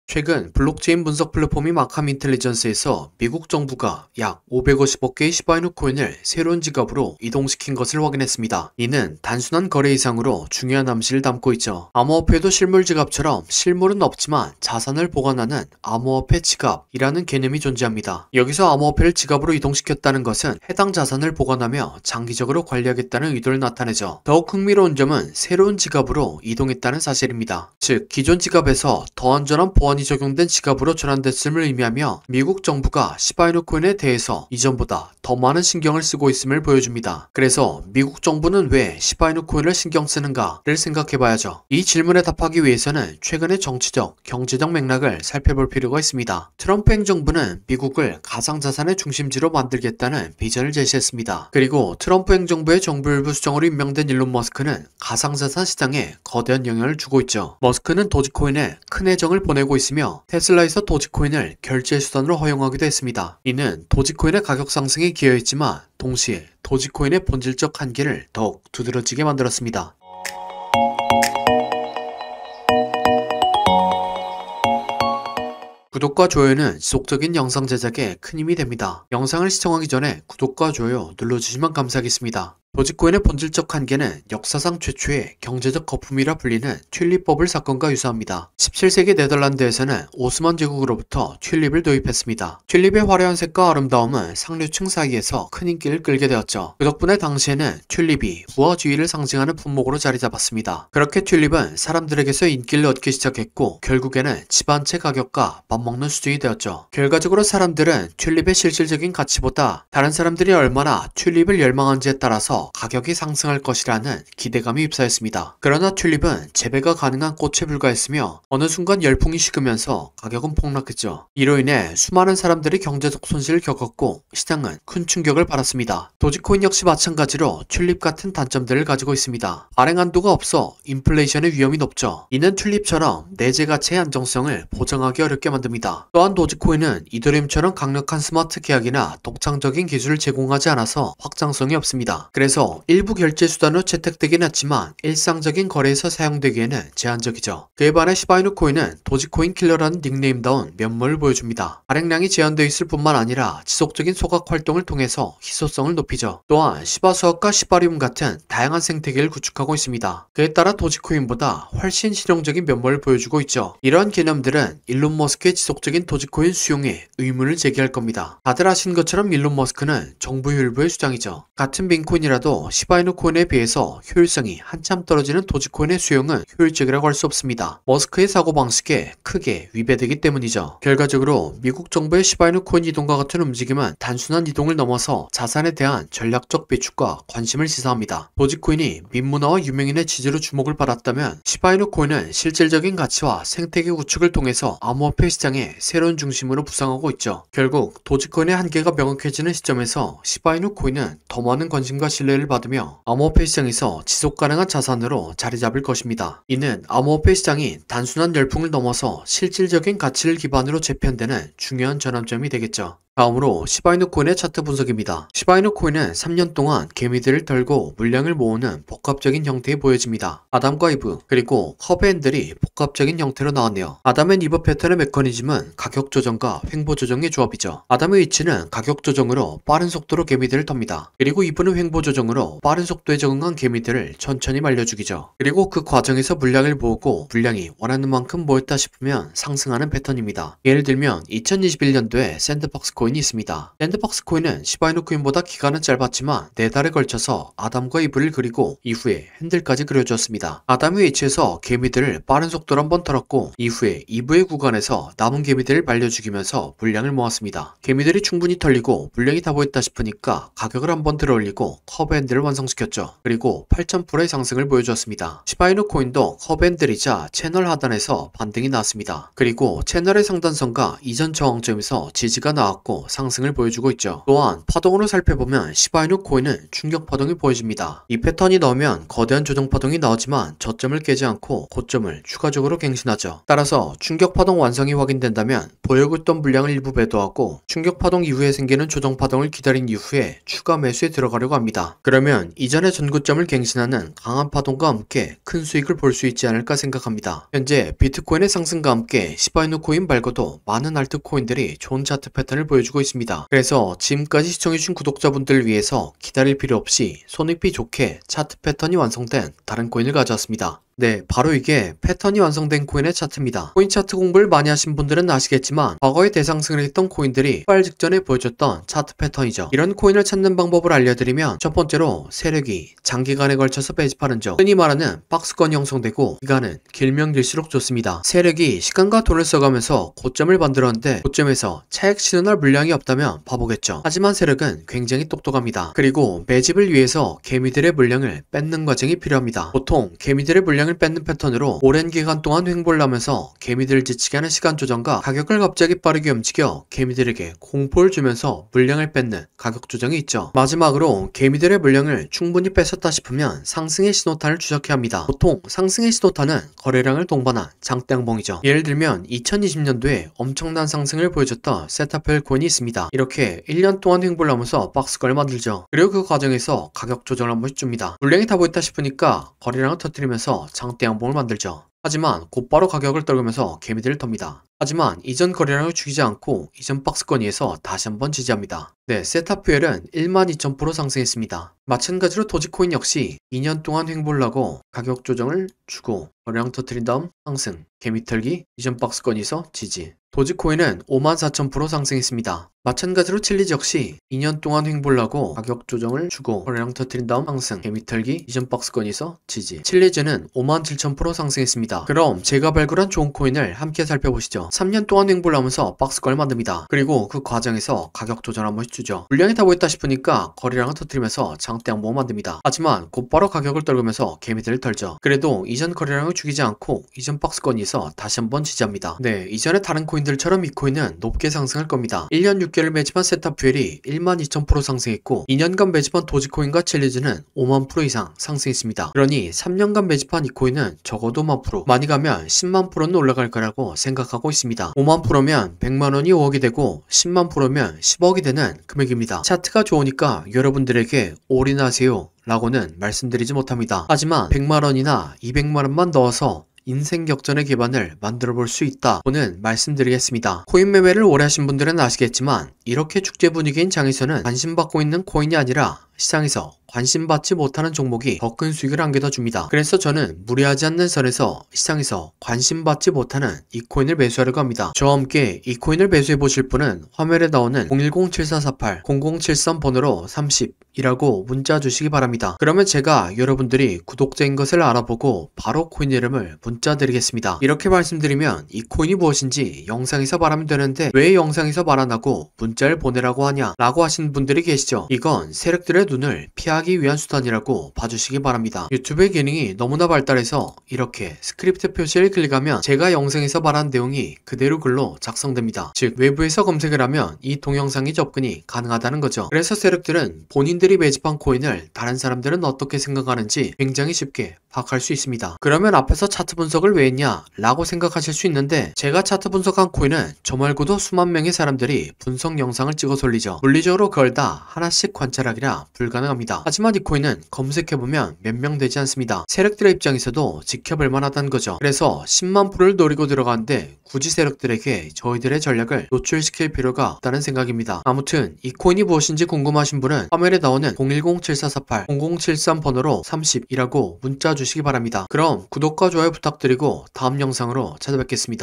최근 블록체인 분석 플랫폼인 마캄 인텔리전스에서 미국 정부가 약 550억 개의 시바이누 코인을 새로운 지갑으로 이동시킨 것을 확인했습니다. 이는 단순한 거래 이상으로 중요한 암시를 담고 있죠. 암호화폐도 실물 지갑처럼 실물은 없지만 자산을 보관하는 암호화폐 지갑이라는 개념이 존재합니다. 여기서 암호화폐를 지갑으로 이동시켰다는 것은 해당 자산을 보관하며 장기적으로 관리하겠다는 의도를 나타내죠. 더욱 흥미로운 점은 새로운 지갑으로 이동했다는 사실입니다. 즉, 기존 지갑에서 더 안전한 보안이 적용된 지갑으로 전환됐음을 의미하며 미국 정부가 시바이누 코인에 대해서 이전보다 더 많은 신경을 쓰고 있음을 보여줍니다. 그래서 미국 정부는 왜 시바이누 코인을 신경 쓰는가를 생각해봐야죠. 이 질문에 답하기 위해서는 최근의 정치적, 경제적 맥락을 살펴볼 필요가 있습니다. 트럼프 행정부는 미국을 가상자산의 중심지로 만들겠다는 비전을 제시했습니다. 그리고 트럼프 행정부의 정부일부 수장으로 임명된 일론 머스크는 가상자산 시장에 거대한 영향을 주고 있죠. 머스크는 도지코인에 큰 애정을 보내고 있으며 테슬라에서 도지코인을 결제 수단으로 허용하기도 했습니다. 이는 도지코인의 가격 상승에 기여했지만 동시에 도지코인의 본질적 한계를 더욱 두드러지게 만들었습니다. 구독과 좋아요는 지속적인 영상 제작에 큰 힘이 됩니다. 영상을 시청하기 전에 구독과 좋아요 눌러주시면 감사하겠습니다. 도지코인의 본질적 한계는 역사상 최초의 경제적 거품이라 불리는 튤립버블 사건과 유사합니다. 17세기 네덜란드에서는 오스만 제국으로부터 튤립을 도입했습니다. 튤립의 화려한 색과 아름다움은 상류층 사이에서 큰 인기를 끌게 되었죠. 그 덕분에 당시에는 튤립이 부하주의를 상징하는 품목으로 자리 잡았습니다. 그렇게 튤립은 사람들에게서 인기를 얻기 시작했고 결국에는 집 한 채 가격과 맞먹는 수준이 되었죠. 결과적으로 사람들은 튤립의 실질적인 가치보다 다른 사람들이 얼마나 튤립을 열망한지에 따라서 가격이 상승할 것이라는 기대감이 휩싸였습니다. 그러나 튤립은 재배가 가능한 꽃에 불과했으며 어느 순간 열풍이 식으면서 가격은 폭락했죠. 이로 인해 수많은 사람들이 경제적 손실을 겪었고 시장은 큰 충격을 받았습니다. 도지코인 역시 마찬가지로 튤립 같은 단점들을 가지고 있습니다. 발행 한도가 없어 인플레이션의 위험이 높죠. 이는 튤립처럼 내재 가치의 안정성을 보장하기 어렵게 만듭니다. 또한 도지코인은 이더리움처럼 강력한 스마트 계약이나 독창적인 기술을 제공하지 않아서 확장성이 없습니다. 그래서 일부 결제 수단으로 채택되긴 했지만 일상적인 거래에서 사용되기에는 제한적이죠. 그에 반해 시바이누 코인은 도지코인 킬러라는 닉네임다운 면모를 보여줍니다. 발행량이 제한되어 있을 뿐만 아니라 지속적인 소각 활동을 통해서 희소성을 높이죠. 또한 시바수학과 시바리움 같은 다양한 생태계를 구축하고 있습니다. 그에 따라 도지코인보다 훨씬 실용적인 면모를 보여주고 있죠. 이러한 개념들은 일론 머스크의 지속적인 도지코인 수용에 의문을 제기할 겁니다. 다들 아시는 것처럼 일론 머스크는 정부 일부의 수장이죠. 같은 빈코인이라도 시바이누 코인에 비해서 효율성이 한참 떨어지는 도지코인의 수용은 효율적이라고 할 수 없습니다. 머스크의 사고방식에 크게 위배되기 때문이죠. 결과적으로 미국 정부의 시바이누 코인 이동과 같은 움직임은 단순한 이동을 넘어서 자산에 대한 전략적 비축과 관심을 시사합니다. 도지코인이 민문화와 유명인의 지지로 주목을 받았다면 시바이누 코인은 실질적인 가치와 생태계 구축을 통해서 암호화폐 시장의 새로운 중심으로 부상하고 있죠. 결국 도지코인의 한계가 명확해지는 시점에서 시바이누 코인은 더 많은 관심과 신뢰를 받으며 암호화폐 시장에서 지속가능한 자산으로 자리 잡을 것입니다. 이는 암호화폐 시장이 단순한 열풍을 넘어서 실질적인 가치를 기반으로 재편되는 중요한 전환점이 되겠죠. 다음으로 시바이누 코인의 차트 분석입니다. 시바이누 코인은 3년 동안 개미들을 털고 물량을 모으는 복합적인 형태에 보여집니다. 아담과 이브 그리고 커브앤들이 복합적인 형태로 나왔네요. 아담 앤 이브 패턴의 메커니즘은 가격 조정과 횡보 조정의 조합이죠. 아담의 위치는 가격 조정으로 빠른 속도로 개미들을 텁니다. 그리고 이브는 횡보 조정으로 빠른 속도에 적응한 개미들을 천천히 말려 죽이죠. 그리고 그 과정에서 물량을 모으고 물량이 원하는 만큼 모였다 싶으면 상승하는 패턴입니다. 예를 들면 2021년도에 샌드박스 코인이 있습니다. 샌드박스 코인은 시바이누 코인보다 기간은 짧았지만 4달에 걸쳐서 아담과 이브를 그리고 이후에 핸들까지 그려주었습니다. 아담의 위치에서 개미들을 빠른 속도로 한번 털었고 이후에 이브의 구간에서 남은 개미들을 말려 죽이면서 물량을 모았습니다. 개미들이 충분히 털리고 물량이 다 모였다 싶으니까 가격을 한번 들어올리고 커브핸들을 완성시켰죠. 그리고 8,000%의 상승을 보여주었습니다. 시바이누 코인도 커브핸들이자 채널 하단에서 반등이 나왔습니다. 그리고 채널의 상단선과 이전 저항점에서 지지가 나왔고 않고 상승을 보여주고 있죠. 또한 파동으로 살펴보면 시바이누 코인은 충격 파동이 보여집니다. 이 패턴이 나오면 거대한 조정 파동이 나오지만 저점을 깨지 않고 고점을 추가적으로 갱신하죠. 따라서 충격 파동 완성이 확인된다면 보유고 있던 물량을 일부 매도하고 충격 파동 이후에 생기는 조정 파동을 기다린 이후에 추가 매수에 들어가려고 합니다. 그러면 이전의 전고점을 갱신하는 강한 파동과 함께 큰 수익을 볼 수 있지 않을까 생각합니다. 현재 비트코인의 상승과 함께 시바이누 코인 말고도 많은 알트코인들이 좋은 차트 패턴을 보여주고 있습니다. 그래서 지금까지 시청해주신 구독자분들을 위해서 기다릴 필요 없이 손익비 좋게 차트 패턴이 완성된 다른 코인을 가져왔습니다. 네, 바로 이게 패턴이 완성된 코인의 차트입니다. 코인 차트 공부를 많이 하신 분들은 아시겠지만 과거에 대상승을 했던 코인들이 폭발 직전에 보여줬던 차트 패턴이죠. 이런 코인을 찾는 방법을 알려드리면 첫 번째로 세력이 장기간에 걸쳐서 매집하는 점, 흔히 말하는 박스권이 형성되고 기간은 길면 길수록 좋습니다. 세력이 시간과 돈을 써가면서 고점을 만들었는데 고점에서 차익 실현할 물량이 없다면 바보겠죠. 하지만 세력은 굉장히 똑똑합니다. 그리고 매집을 위해서 개미들의 물량을 뺏는 과정이 필요합니다. 보통 개미들의 물량을 뺏는 패턴으로 오랜 기간 동안 횡보를 하면서 개미들을 지치게 하는 시간 조정과 가격을 갑자기 빠르게 움직여 개미들에게 공포를 주면서 물량을 뺏는 가격 조정이 있죠. 마지막으로 개미들의 물량을 충분히 뺏었다 싶으면 상승의 신호탄을 추적해야 합니다. 보통 상승의 신호탄은 거래량을 동반한 장대양봉이죠. 예를 들면 2020년도에 엄청난 상승을 보여줬던 세타펠 코인이 있습니다. 이렇게 1년 동안 횡보를 하면서 박스권을 만들죠. 그리고 그 과정에서 가격 조정을 한 번씩 줍니다. 물량이 다 보였다 싶으니까 거래량을 터뜨리면서 장대양봉을 만들죠. 하지만 곧바로 가격을 떨구면서 개미들을 텁니다. 하지만 이전 거래량을 죽이지 않고 이전 박스권 위에서 다시 한번 지지합니다. 네, 세타퓨엘은 12,000% 상승했습니다. 마찬가지로 도지코인 역시 2년 동안 횡보를 하고 가격 조정을 주고 거래량 터뜨린 다음 상승, 개미 털기, 이전 박스권에서 지지. 도지코인은 54,000% 상승했습니다. 마찬가지로 칠리즈 역시 2년 동안 횡보를 하고 가격 조정을 주고 거래량 터뜨린 다음 상승, 개미 털기, 이전 박스권에서 지지. 칠리즈는 57,000% 상승했습니다. 그럼 제가 발굴한 좋은 코인을 함께 살펴보시죠. 3년 동안 횡보를 하면서 박스권을 만듭니다. 그리고 그 과정에서 가격 조정 한 번씩 주죠. 물량이 다 보였다 싶으니까 거래량을 터뜨리면서 장대양봉을 만듭니다. 하지만 곧바로 가격을 떨구면서 개미들을 털죠. 그래도 이전 거래량을 죽이지 않고 이전 박스권에서 다시 한번 지지합니다. 네, 이전에 다른 코인들처럼 이 코인은 높게 상승할 겁니다. 1년 6개월 매집한 세타퓨엘이 12,000% 상승했고 2년간 매집한 도지코인과 칠리즈는 50,000% 이상 상승했습니다. 그러니 3년간 매집한 이 코인은 적어도 10,000%, 많이 가면 100,000%는 올라갈 거라고 생각하고 있습니다. 50,000%면 100만원이 5억이 되고 100,000%면 10억이 되는 금액입니다. 차트가 좋으니까 여러분들에게 올인하세요 라고는 말씀드리지 못합니다. 하지만 100만원이나 200만원만 넣어서 인생 역전의 기반을 만들어 볼 수 있다고는 말씀드리겠습니다. 코인 매매를 오래 하신 분들은 아시겠지만 이렇게 축제 분위기인 장에서는 관심받고 있는 코인이 아니라 시장에서 관심받지 못하는 종목이 더 큰 수익을 안겨다 그래서 저는 무리하지 않는 선에서 시장에서 관심받지 못하는 이 코인을 매수하려고 합니다. 저와 함께 이 코인을 매수해 보실 분은 화면에 나오는 010-7448-0073 번호로 30이라고 문자 주시기 바랍니다. 그러면 제가 여러분들이 구독자인 것을 알아보고 바로 코인 이름을 문자 드리겠습니다. 이렇게 말씀드리면 이 코인이 무엇인지 영상에서 말하면 되는데 왜 영상에서 말 안 하고 문자를 보내라고 하냐 라고 하시는 분들이 계시죠. 이건 세력들의 눈을 피하기 위한 수단이라고 봐주시기 바랍니다. 유튜브의 기능이 너무나 발달해서 이렇게 스크립트 표시를 클릭하면 제가 영상에서 말한 내용이 그대로 글로 작성됩니다. 즉 외부에서 검색을 하면 이 동영상이 접근이 가능하다는 거죠. 그래서 세력들은 본인들이 매집한 코인을 다른 사람들은 어떻게 생각하는지 굉장히 쉽게 파악할 수 있습니다. 그러면 앞에서 차트 분석을 왜 했냐 라고 생각하실 수 있는데 제가 차트 분석한 코인은 저 말고도 수만 명의 사람들이 분석 영상을 찍어서 올리죠. 물리적으로 그걸 다 하나씩 관찰하기라 불가능합니다. 하지만 이 코인은 검색해보면 몇 명 되지 않습니다. 세력들의 입장에서도 지켜볼 만하다는 거죠. 그래서 10만 프로를 노리고 들어가는데 굳이 세력들에게 저희들의 전략을 노출시킬 필요가 없다는 생각입니다. 아무튼 이 코인이 무엇인지 궁금하신 분은 화면에 나오는 010-7448-0073 번호로 30이라고 문자 주시기 바랍니다. 그럼 구독과 좋아요 부탁드리고 다음 영상으로 찾아뵙겠습니다.